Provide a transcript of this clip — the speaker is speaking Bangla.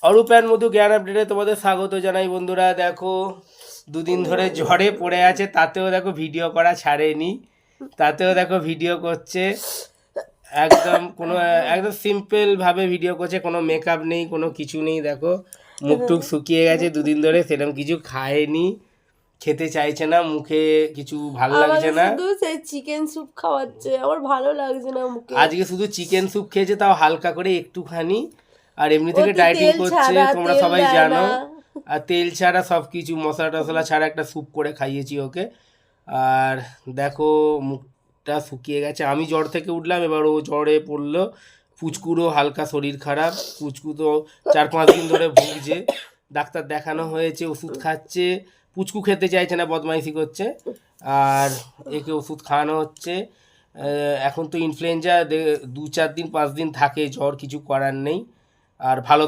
অরূপ অ্যান্ড মধু জ্ঞান আপডেটে তোমাদের স্বাগত জানাই বন্ধুরা। দেখো দুদিন ধরে জ্বরে পড়ে আছে, তাতেও দেখো ভিডিও করা ছাড়েনি, তাতেও দেখো ভিডিও করছে একদম একদম সিম্পল ভাবে ভিডিও করছে, কোনো মেকআপ নেই, কোনো কিছু নেই। দেখো মুখ টুক শুকিয়ে গেছে দুদিন ধরে, সেরকম কিছু খায়নি, খেতে চাইছে না, মুখে কিছু ভাল লাগছে না। শুধু সেই চিকেন স্যুপ খাওয়াচ্ছে, আমার ভালো লাগছে না মুখে। আজকে শুধু চিকেন স্যুপ খেয়েছে, তাও হালকা করে একটুখানি, আর এমনি থেকে ডায়েটিং করছে, তোমরা সবাই জানো। আর তেল ছাড়া সব কিছু, মশলা টশলা ছাড়া একটা স্যুপ করে খাইয়েছি ওকে। আর দেখো মুখটা শুকিয়ে গেছে। আমি জ্বর থেকে উঠলাম, এবার ও জ্বরে পড়লো। পুচকুরও হালকা শরীর খারাপ, পুচকু তো 4-5 দিন ধরে ভুগছে, ডাক্তার দেখানো হয়েছে, ওষুধ খাচ্ছে। পুচকু খেতে চাইছে না, বদমাইশি করছে, আর একে ওষুধ খাওয়ানো হচ্ছে। এখন তো ইনফ্লুয়েঞ্জা 2-4 দিন 5 দিন থাকে জ্বর, কিছু করার নেই। আর ভালো